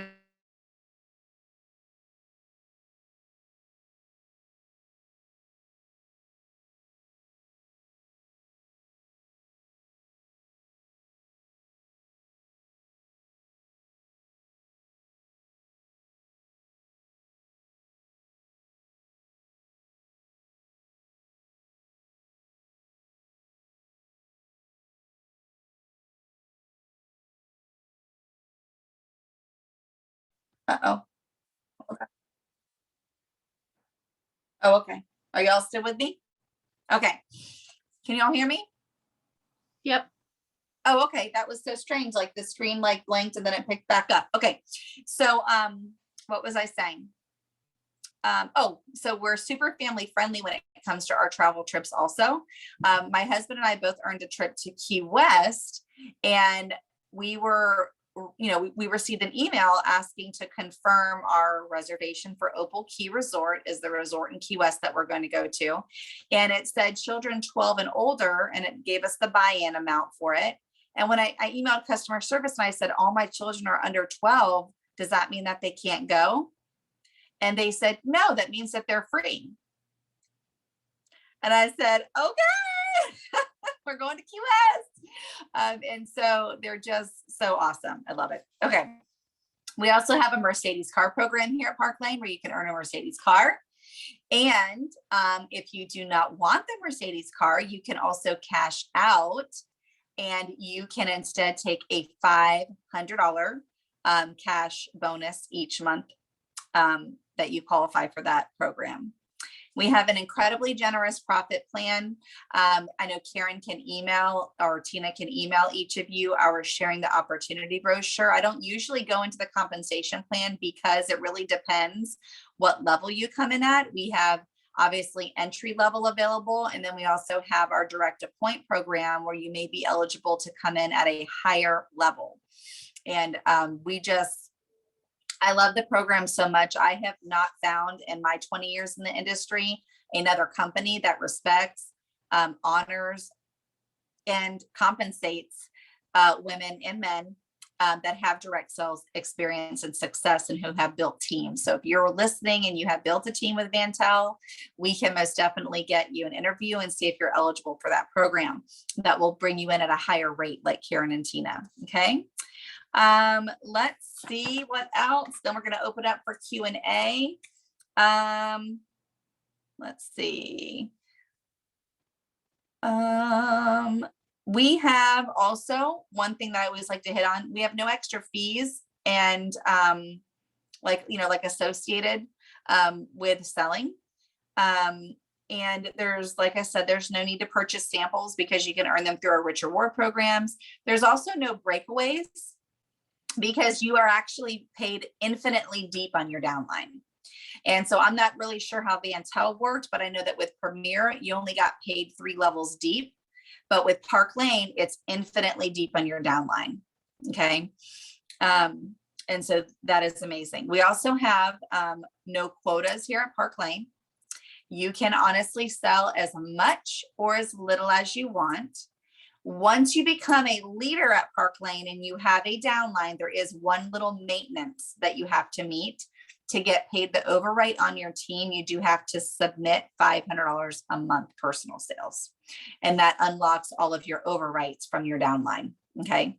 uh-oh. Okay. Oh, okay. Are y'all still with me? Okay. Can y'all hear me? Yep. Oh, okay. That was so strange. Like the screen blinked and then it picked back up. Okay. So, what was I saying? So we're super family friendly when it comes to our travel trips also. My husband and I both earned a trip to Key West, and we received an email asking to confirm our reservation for Opal Key Resort, is the resort in Key West that we're going to go to. And it said children 12 and older, and it gave us the buy-in amount for it. And when I emailed customer service and I said, all my children are under 12, does that mean that they can't go? And they said, no, that means that they're free. And I said, okay, we're going to Key West. And so they're just so awesome. I love it. Okay. We also have a Mercedes car program here at Park Lane where you can earn a Mercedes car. And if you do not want the Mercedes car, you can also cash out and you can instead take a $500 cash bonus each month that you qualify for that program. We have an incredibly generous profit plan. I know Karen can email or Tina can email each of you our sharing the opportunity brochure. I don't usually go into the compensation plan because it really depends what level you come in at. We have obviously entry level available. And then we also have our direct appoint program where you may be eligible to come in at a higher level. And I love the program so much. I have not found in my 20 years in the industry another company that respects, honors, and compensates women and men that have direct sales experience and success and who have built teams. So if you're listening and you have built a team with Vantel, we can most definitely get you an interview and see if you're eligible for that program that will bring you in at a higher rate like Karen and Tina. Okay. Let's see what else. Then we're going to open up for Q&A. Let's see. We have also one thing that I always like to hit on. We have no extra fees and like associated with selling. And there's, like I said, there's no need to purchase samples because you can earn them through our rich reward programs. There's also no breakaways because you are actually paid infinitely deep on your downline. And so I'm not really sure how Vantel worked, but I know that with Premier, you only got paid 3 levels deep. But with Park Lane, it's infinitely deep on your downline. Okay. And so that is amazing. We also have no quotas here at Park Lane. You can honestly sell as much or as little as you want. Once you become a leader at Park Lane and you have a downline, there is one little maintenance that you have to meet. To get paid the overwrite on your team, you do have to submit $500 a month personal sales. And that unlocks all of your overwrites from your downline. Okay.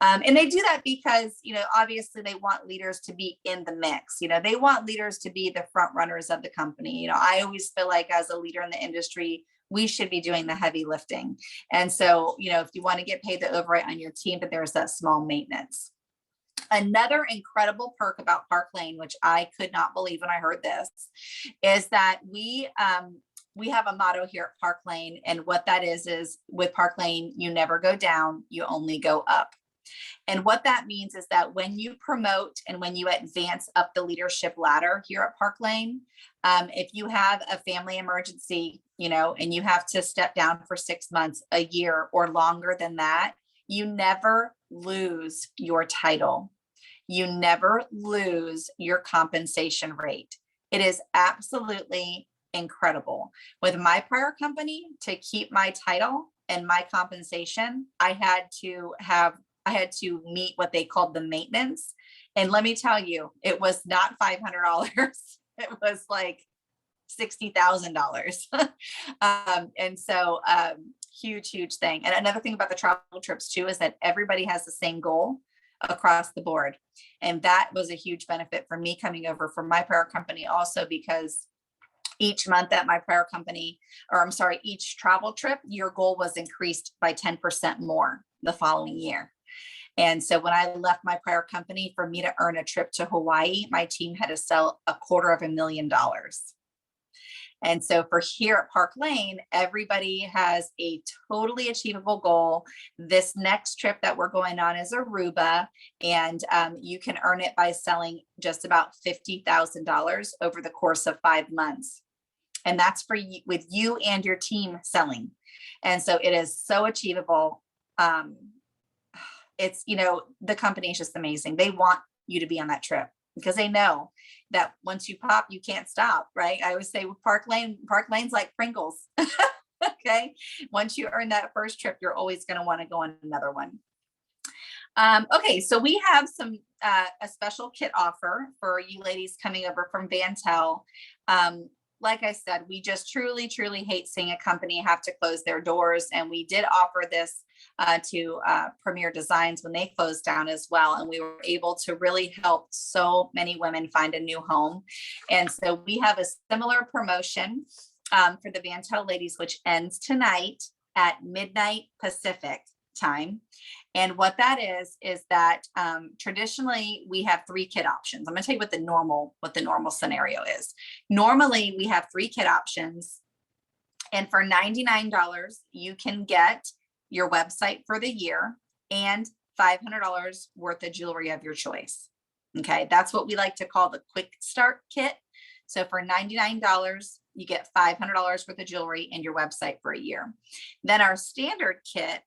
And they do that because, obviously they want leaders to be in the mix. They want leaders to be the front runners of the company. I always feel like as a leader in the industry, we should be doing the heavy lifting. And so, if you want to get paid the overwrite on your team, but there's that small maintenance. Another incredible perk about Park Lane, which I could not believe when I heard this, is that we have a motto here at Park Lane. And what that is with Park Lane, you never go down, you only go up. And what that means is that when you promote and when you advance up the leadership ladder here at Park Lane, if you have a family emergency, and you have to step down for 6 months, a year, or longer than that, you never lose your title. You never lose your compensation rate. It is absolutely incredible. With my prior company, to keep my title and my compensation, I had to meet what they called the maintenance. And let me tell you, it was not $500. It was like $60,000. And so huge thing. And another thing about the travel trips too is that everybody has the same goal across the board. And that was a huge benefit for me coming over from my prior company also, because each month at my prior company, each travel trip, your goal was increased by 10% more the following year. And so when I left my prior company, for me to earn a trip to Hawaii, my team had to sell $250,000. And so for here at Park Lane, everybody has a totally achievable goal. This next trip that we're going on is Aruba, and you can earn it by selling just about $50,000 over the course of 5 months. And that's for you, with you and your team selling. And so it is so achievable. It's, the company is just amazing. They want you to be on that trip, because they know that once you pop, you can't stop, right? I always say with Park Lane's like Pringles. Okay. Once you earn that first trip, you're always going to want to go on another one. Okay. So we have a special kit offer for you ladies coming over from Vantel. Like I said, we just truly hate seeing a company have to close their doors. And we did offer this to Premier Designs when they closed down as well. And we were able to really help so many women find a new home. And so we have a similar promotion for the Vantel ladies, which ends tonight at midnight Pacific time. And what that is that traditionally we have 3 kit options. I'm going to tell you what the normal scenario is. Normally we have 3 kit options, and for $99 you can get your website for the year and $500 worth of jewelry of your choice. Okay, that's what we like to call the quick start kit. So for $99 you get $500 worth of jewelry and your website for a year. Then our standard kit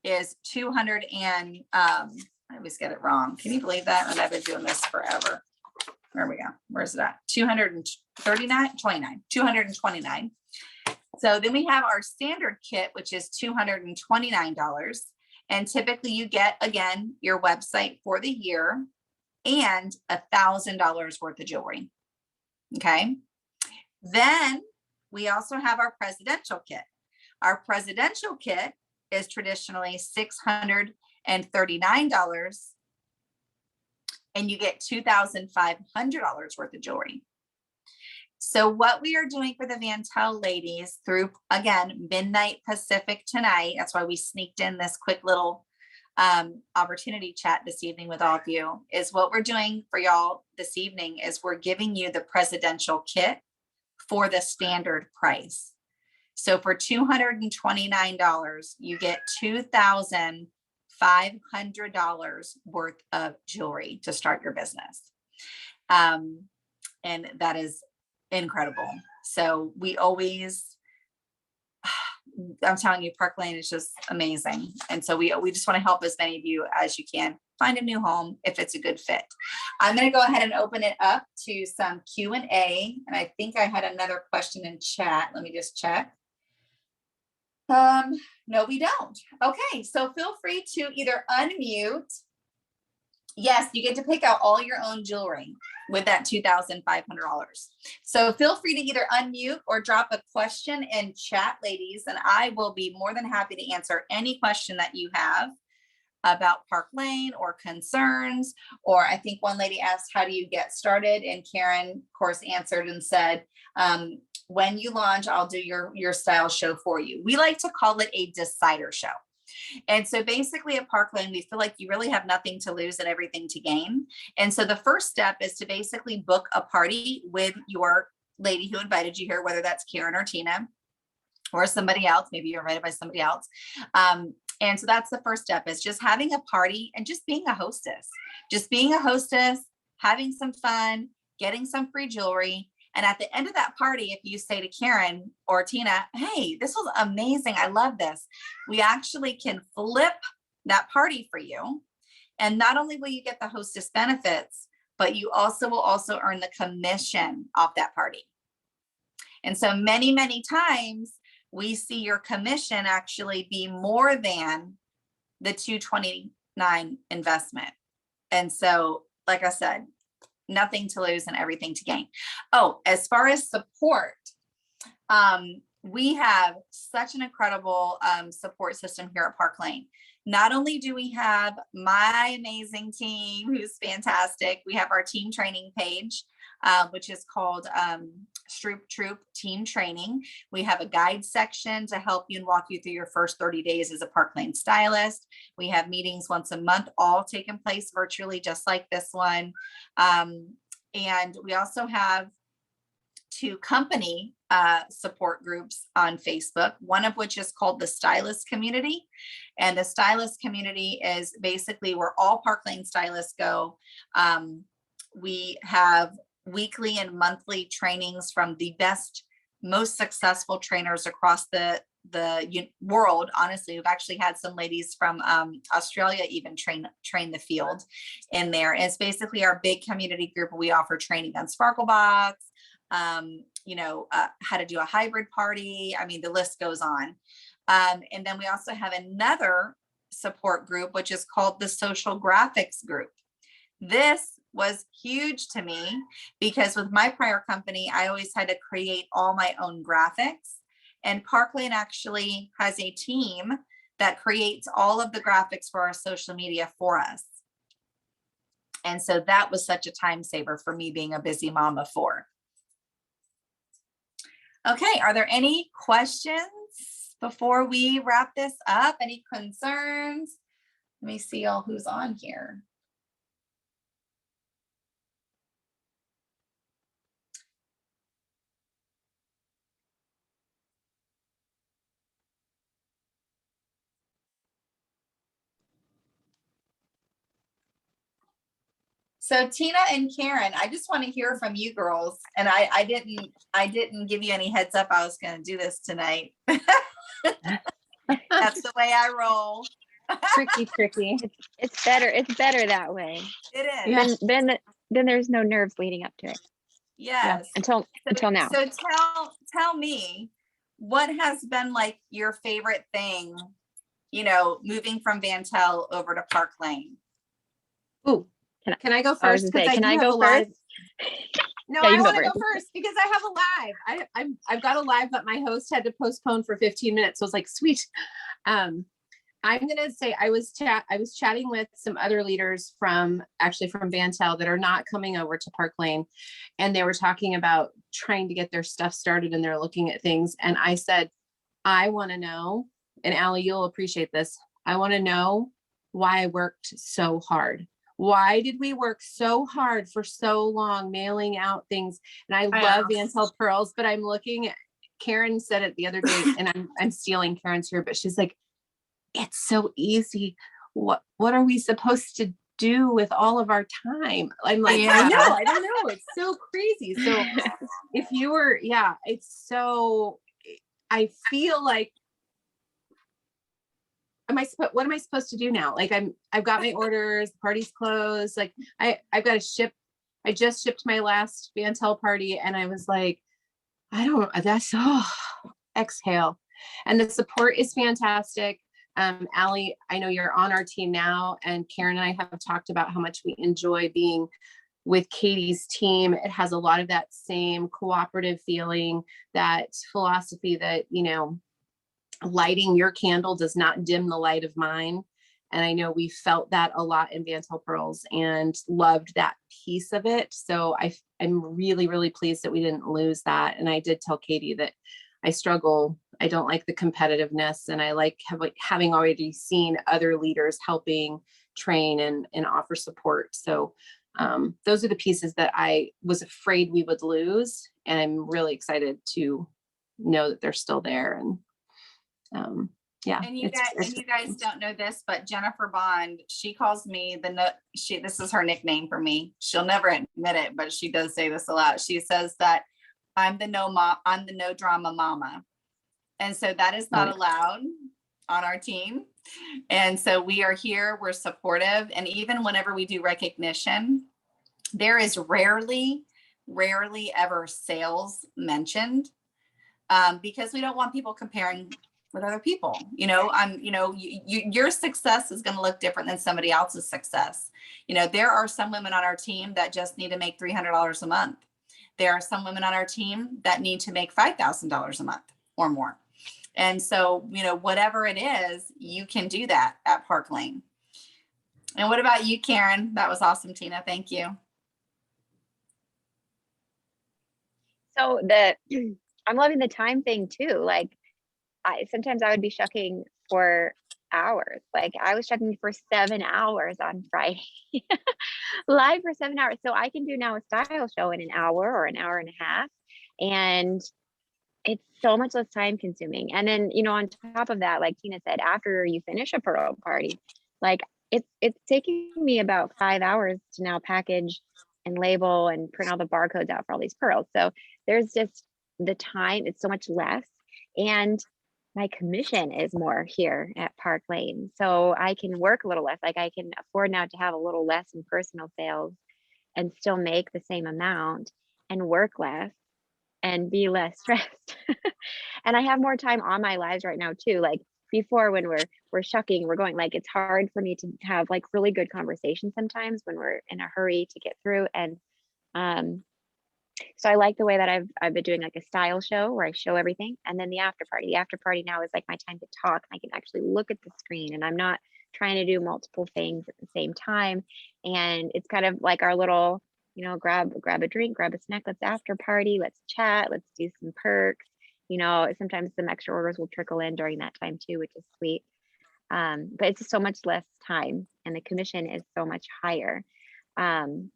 is 200 and I always get it wrong. Can you believe that? And I've been doing this forever. There we go. Where's it at? 229. So then we have our standard kit, which is $229. And typically you get, again, your website for the year and $1,000 worth of jewelry. Okay. Then we also have our presidential kit. Our presidential kit is traditionally $639, and you get $2,500 worth of jewelry. So what we are doing for the Vantel ladies through, again, midnight Pacific tonight, that's why we sneaked in this quick little opportunity chat this evening with all of you, is what we're doing for y'all this evening is we're giving you the presidential kit for the standard price. So for $229, you get $2,500 worth of jewelry to start your business. And that is incredible. So we always, I'm telling you, Park Lane is just amazing. And so we just want to help as many of you as you can find a new home if it's a good fit. I'm going to go ahead and open it up to some Q&A. And I think I had another question in chat. Let me just check. No, we don't. Okay, so feel free to either unmute. Yes, you get to pick out all your own jewelry with that $2,500. So feel free to either unmute or drop a question in chat, ladies, and I will be more than happy to answer any question that you have about Park Lane or concerns. Or I think one lady asked, how do you get started? And Karen, of course, answered and said, when you launch, I'll do your style show for you. We like to call it a decider show. And so basically at Park Lane, we feel like you really have nothing to lose and everything to gain. And so the first step is to basically book a party with your lady who invited you here, whether that's Karen or Tina or somebody else. Maybe you're invited by somebody else. And so that's the first step, is just having a party and just being a hostess, having some fun, getting some free jewelry. And at the end of that party, if you say to Karen or Tina, hey, this was amazing, I love this, we actually can flip that party for you. And not only will you get the hostess benefits, but you also will earn the commission off that party. And so many, many times we see your commission actually be more than the $229 investment. And so, like I said, nothing to lose and everything to gain. Oh, as far as support, we have such an incredible support system here at Park Lane. Not only do we have my amazing team, who's fantastic, we have our team training page, which is called Stroop Troop Team Training. We have a guide section to help you and walk you through your first 30 days as a Park Lane stylist. We have meetings once a month, all taking place virtually, just like this one. And we also have 2 company support groups on Facebook, one of which is called the Stylist Community. And the Stylist Community is basically where all Park Lane stylists go. We have weekly and monthly trainings from the best, most successful trainers across the world. Honestly, we've actually had some ladies from Australia even train the field in there. And it's basically our big community group. We offer training on Sparklebox, how to do a hybrid party. I mean, the list goes on. And then we also have another support group, which is called the Social Graphics Group. This was huge to me because with my prior company, I always had to create all my own graphics. And Park Lane actually has a team that creates all of the graphics for our social media for us. And so that was such a time saver for me, being a busy mom of 4. Okay, are there any questions before we wrap this up? Any concerns? Let me see all who's on here. So Tina and Karen, I just want to hear from you girls. And I didn't give you any heads up I was going to do this tonight. That's the way I roll. Tricky. It's better that way. It is. Yeah. Then there's no nerves leading up to it. Yes. Yeah, until now. So tell me, what has been like your favorite thing, moving from Vantel over to Park Lane? Ooh. Can I go first? Can I go first? No, I want to go first because I have a live. I've got a live, but my host had to postpone for 15 minutes. So I was like, sweet. I'm going to say I was chatting with some other leaders from Vantel that are not coming over to Park Lane. And they were talking about trying to get their stuff started and they're looking at things. And I said, I want to know, and Allie, you'll appreciate this. I want to know why I worked so hard. Why did we work so hard for so long mailing out things? And I love Vantel Pearls, but I'm looking at, Karen said it the other day, and I'm stealing Karen's here, but she's like, it's so easy. What are we supposed to do with all of our time? I'm like, I don't know. It's so crazy. So if you were, it's so, I feel like, what am I supposed to do now? Like I've got my orders, the party's closed. Like I've got to ship. I just shipped my last Vantel party and I was like, exhale. And the support is fantastic. Allie, I know you're on our team now, and Karen and I have talked about how much we enjoy being with Katie's team. It has a lot of that same cooperative feeling, that philosophy that, lighting your candle does not dim the light of mine. And I know we felt that a lot in Vantel Pearls and loved that piece of it. So I'm really, really pleased that we didn't lose that. And I did tell Katie that I struggle. I don't like the competitiveness, and I like having already seen other leaders helping train and offer support. So those are the pieces that I was afraid we would lose. And I'm really excited to know that they're still there. And And you guys don't know this, but Jennifer Bond, she calls me this is her nickname for me. She'll never admit it, but she does say this a lot. She says that I'm the no drama mama. And so that is not allowed on our team. And so we are here, we're supportive. And even whenever we do recognition, there is rarely ever sales mentioned, because we don't want people comparing with other people. Your success is going to look different than somebody else's success. There are some women on our team that just need to make $300 a month. There are some women on our team that need to make $5,000 a month or more. And so, whatever it is, you can do that at Park Lane. And what about you, Karen? That was awesome, Tina. Thank you. So I'm loving the time thing too. Like sometimes I would be shucking for hours. Like I was shucking for 7 hours on Friday, live for 7 hours. So I can do now a style show in an hour or an hour and a half. And it's so much less time consuming. And then, on top of that, like Tina said, after you finish a pearl party, like it's taking me about 5 hours to now package and label and print all the barcodes out for all these pearls. So there's just the time, it's so much less. And my commission is more here at Park Lane. So I can work a little less. Like I can afford now to have a little less in personal sales and still make the same amount and work less and be less stressed. And I have more time on my lives right now too. Like before, when we're shucking, we're going, like, it's hard for me to have like really good conversations sometimes when we're in a hurry to get through. And so I like the way that I've been doing like a style show where I show everything. And then the after party now is like my time to talk. I can actually look at the screen and I'm not trying to do multiple things at the same time. And it's kind of like our little, grab a drink, grab a snack, let's after party, let's chat, let's do some perks. Sometimes some extra orders will trickle in during that time too, which is sweet. But it's just so much less time and the commission is so much higher. And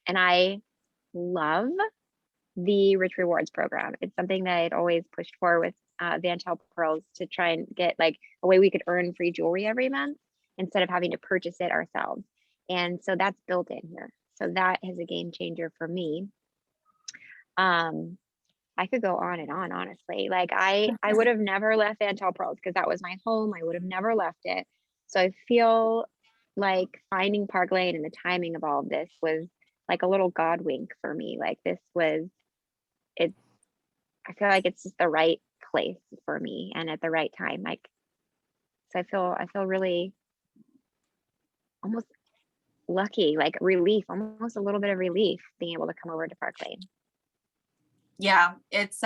I love the Rich Rewards program. It's something that I'd always pushed for with Vantel Pearls, to try and get like a way we could earn free jewelry every month instead of having to purchase it ourselves. And so that's built in here. So that is a game changer for me. I could go on and on, honestly. Like I would have never left Vantel Pearls because that was my home. I would have never left it. So I feel like finding Park Lane and the timing of all of this was like a little God wink for me. Like I feel like it's just the right place for me and at the right time. Like, so I feel really almost lucky, like relief, almost a little bit of relief being able to come over to Park Lane. Yeah, it's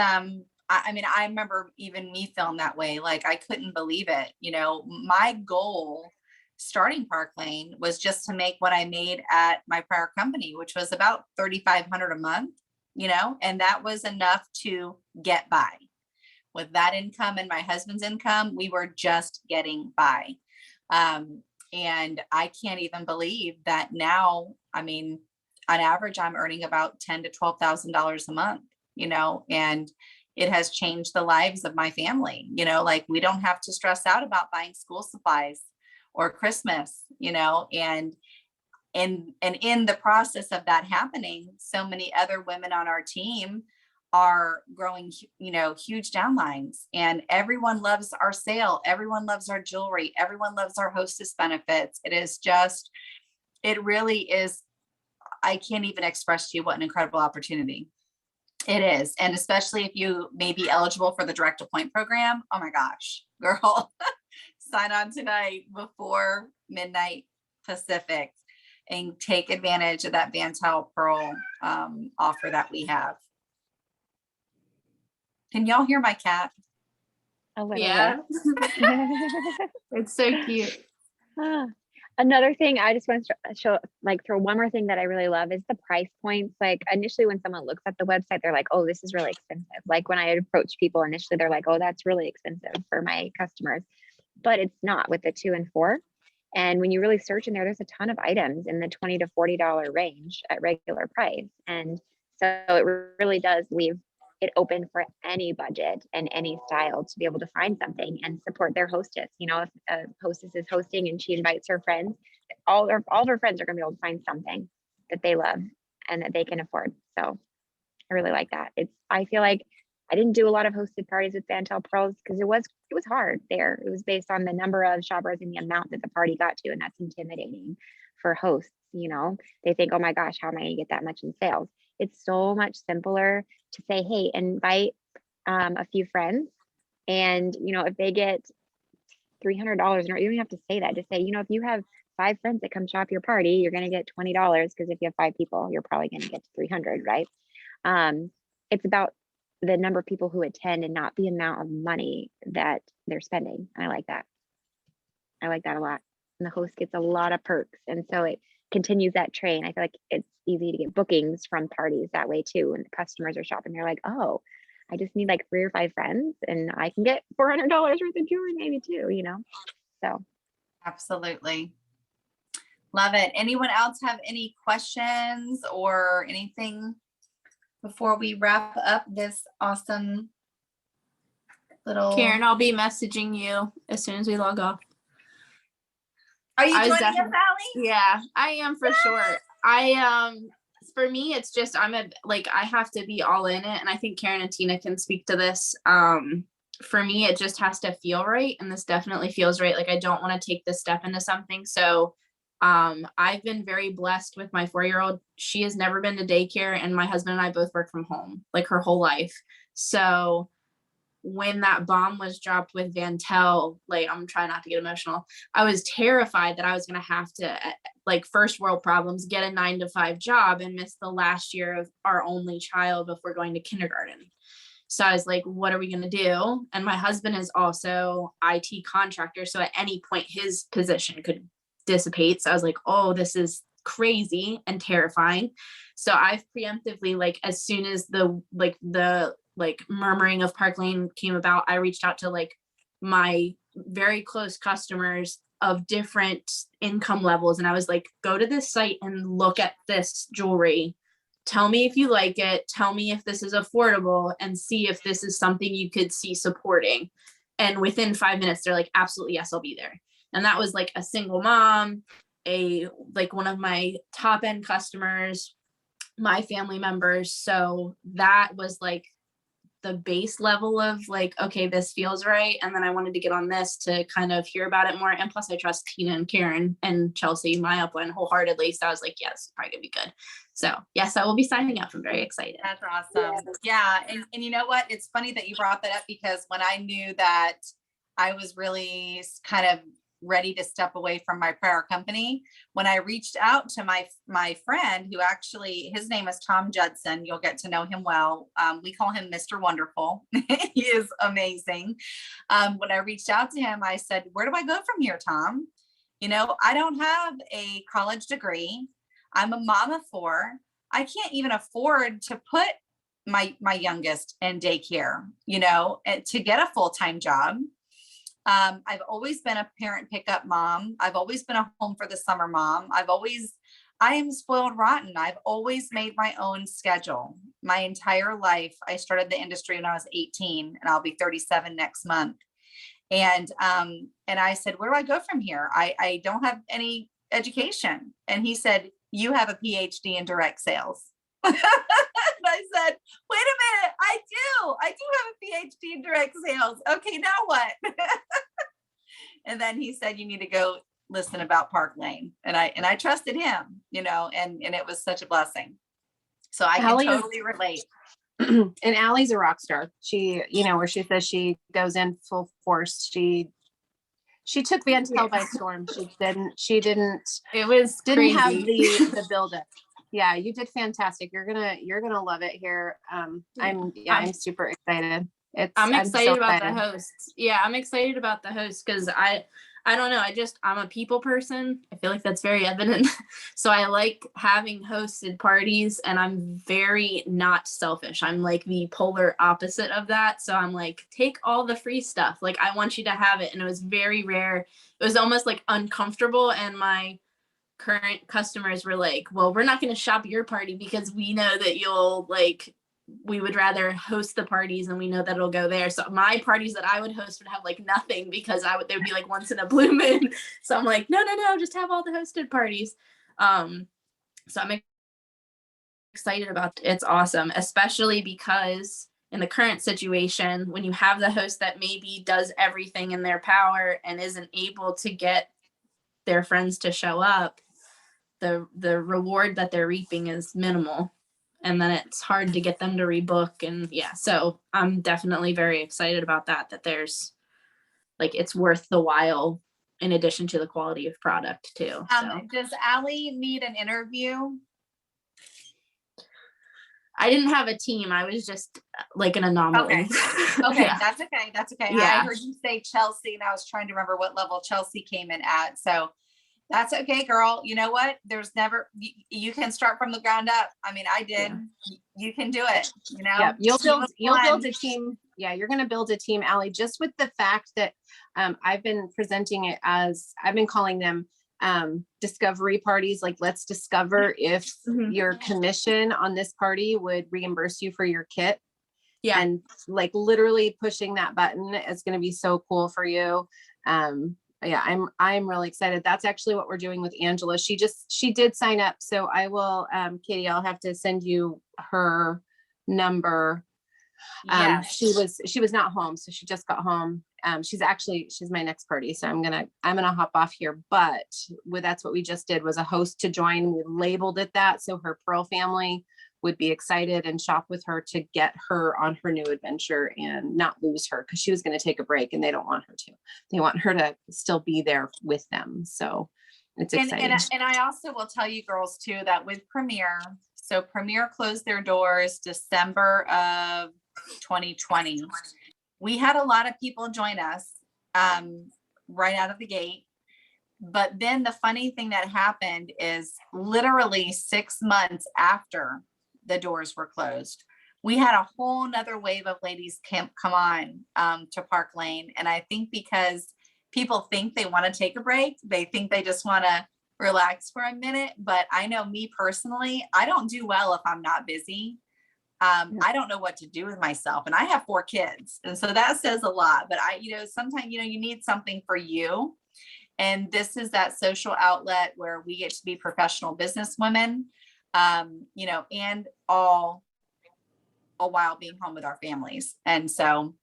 I mean, I remember even me feeling that way. Like I couldn't believe it. You know, my goal starting Park Lane was just to make what I made at my prior company, which was about 3,500 a month, you know, and that was enough to get by. With that income and my husband's income, we were just getting by. And I can't even believe that now, I mean, on average, I'm earning about $10,000 to $12,000 a month, you know, and it has changed the lives of my family. You know, like we don't have to stress out about buying school supplies or Christmas, you know, and in the process of that happening, so many other women on our team are growing, you know, huge downlines, and everyone loves our sale. Everyone loves our jewelry. Everyone loves our hostess benefits. It is just, it really is. I can't even express to you what an incredible opportunity it is. And especially if you may be eligible for the direct appoint program. Oh my gosh, girl, sign on tonight before midnight Pacific and take advantage of that Vantel Pearl offer that we have. Can y'all hear my cat? A little Yeah. bit. It's so cute. Ah, Another thing I just want to show, like throw one more thing that I really love is the price points. Like initially when someone looks at the website, they're like, oh, this is really expensive. Like when I approach people initially, they're like, oh, that's really expensive for my customers. But it's not with the 2 and 4. And when you really search in there, there's a ton of items in the $20 to $40 range at regular price. And so it really does leave it open for any budget and any style to be able to find something and support their hostess. You know, if a hostess is hosting and she invites her friends, all of her friends are going to be able to find something that they love and that they can afford. So I really like that. I feel like I didn't do a lot of hosted parties with Vantel Pearls because it was hard there. It was based on the number of shoppers and the amount that the party got to, and that's intimidating for hosts. You know, they think, oh my gosh, how am I going to get that much in sales? It's so much simpler to say, hey, invite a few friends, and you know, if they get $300, or you don't even have to say that. Just say, you know, if you have 5 friends that come shop your party, you're going to get $20 because if you have 5 people, you're probably going to get to 300, right? It's about the number of people who attend and not the amount of money that they're spending. I like that. I like that a lot. And the host gets a lot of perks. And so it continues that train. I feel like it's easy to get bookings from parties that way too. When the customers are shopping, they're like, oh, I just need like 3 or 5 friends and I can get $400 worth of jewelry maybe too, you know? So. Absolutely. Love it. Anyone else have any questions or anything before we wrap up this awesome little... Karen, I'll be messaging you as soon as we log off. Are you I was joining us, Allie? Yeah, I am for sure. For me, it's just I have to be all in it, and I think Karen and Tina can speak to this. For me, it just has to feel right, and this definitely feels right. Like I don't want to take this step into something. So I've been very blessed with my 4-year-old. She has never been to daycare, and my husband and I both work from home like her whole life. So when that bomb was dropped with Vantel, like I'm trying not to get emotional, I was terrified that I was going to have to, like first world problems, get a 9-to-5 job and miss the last year of our only child before going to kindergarten. So I was like, what are we going to do? And my husband is also IT contractor. So at any point his position could dissipate. So I was like, oh, this is crazy and terrifying. So I've preemptively, like, as soon as the murmuring of Park Lane came about, I reached out to like my very close customers of different income levels. And I was like, go to this site and look at this jewelry. Tell me if you like it. Tell me if this is affordable and see if this is something you could see supporting. And within 5 minutes, they're like, absolutely, yes, I'll be there. And that was like a single mom, one of my top end customers, my family members. So that was like the base level of like, okay, this feels right. And then I wanted to get on this to kind of hear about it more. And plus I trust Tina and Karen and Chelsea, my upline, wholeheartedly. So I was like, yes, probably gonna be good. So yes, I will be signing up. I'm very excited. That's awesome. Yeah. And you know what? It's funny that you brought that up because when I knew that I was really kind of ready to step away from my prior company, when I reached out to my friend, who actually, his name is Tom Judson. You'll get to know him well. We call him Mr. Wonderful. He is amazing. When I reached out to him, I said, where do I go from here, Tom? You know, I don't have a college degree. I'm a mom of 4. I can't even afford to put my youngest in daycare, you know, and to get a full-time job. I've always been a parent pickup mom. I've always been a home for the summer mom. I am spoiled rotten. I've always made my own schedule my entire life. I started the industry when I was 18, and I'll be 37 next month. And I said, where do I go from here? I don't have any education. And he said, you have a PhD in direct sales. And I said, wait a minute, I do have a PhD in direct sales. Okay, now what? And then he said, you need to go listen about Park Lane. And I trusted him, you know, and it was such a blessing. So I can totally relate. And Allie's a rock star. She, you know, where she says she goes in full force. She took Vantel by storm. She didn't have the buildup. Yeah, you did fantastic. You're gonna love it here. I'm super excited. I'm excited about the hosts. Yeah, I'm excited about the hosts because I don't know. I'm a people person. I feel like that's very evident. So I like having hosted parties, and I'm very not selfish. I'm like the polar opposite of that. So I'm like, take all the free stuff. Like, I want you to have it. And it was very rare. It was almost like uncomfortable. And my current customers were like, well, we're not going to shop your party because we know that you'll we would rather host the parties and we know that it'll go there. So my parties that I would host would have like nothing because they would be like once in a blue moon. So I'm like, no, just have all the hosted parties. So I'm excited about it. It's awesome, especially because in the current situation, when you have the host that maybe does everything in their power and isn't able to get their friends to show up, the reward that they're reaping is minimal. And then it's hard to get them to rebook. And yeah, so I'm definitely very excited about that there's like, it's worth the while in addition to the quality of product too. Does Allie need an interview? I didn't have a team. I was just like an anomaly. Okay. Yeah. That's okay. Yeah. I heard you say Chelsea, and I was trying to remember what level Chelsea came in at. So that's okay, girl. You know what? You can start from the ground up. I mean, I did. Yeah. You can do it. You know, yeah, you'll build a team. Yeah, you're going to build a team, Allie, just with the fact that I've been presenting it as, I've been calling them discovery parties. Like, let's discover if your commission on this party would reimburse you for your kit. Yeah. And like literally pushing that button is going to be so cool for you. Yeah, I'm really excited. That's actually what we're doing with Angela. She did sign up. So I will, Katie, I'll have to send you her number. She was not home. So she just got home. She's my next party. So I'm going to hop off here, but that's what we just did, was a host to join. We labeled it that. So her Pearl family would be excited and shop with her to get her on her new adventure and not lose her, because she was going to take a break and they don't want her to. They want her to still be there with them. So it's exciting. And I also will tell you girls too, that with Premier, so Premier closed their doors December of 2020. We had a lot of people join us right out of the gate. But then the funny thing that happened is literally 6 months after the doors were closed, we had a whole nother wave of ladies come on to Park Lane. And I think because people think they want to take a break, they think they just want to relax for a minute. But I know me personally, I don't do well if I'm not busy. I don't know what to do with myself, and I have 4 kids. And so that says a lot, but sometimes, you need something for you. And this is that social outlet where we get to be professional businesswomen, and all while being home with our families. And so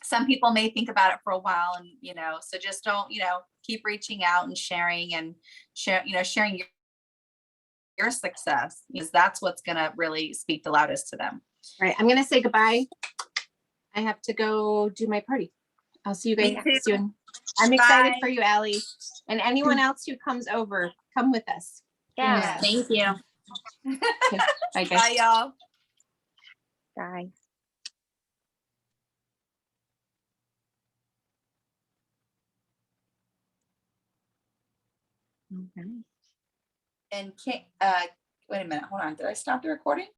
some people may think about it for a while, and, so just don't, keep reaching out and sharing sharing your success, because that's what's going to really speak the loudest to them. All right. I'm going to say goodbye. I have to go do my party. I'll see you guys soon. I'm excited Bye. for you, Allie. And anyone else who comes over, come with us. Yeah. Thank you. Okay. Bye, guys. Bye, y'all. Bye. Okay. And wait a minute, hold on. Did I stop the recording?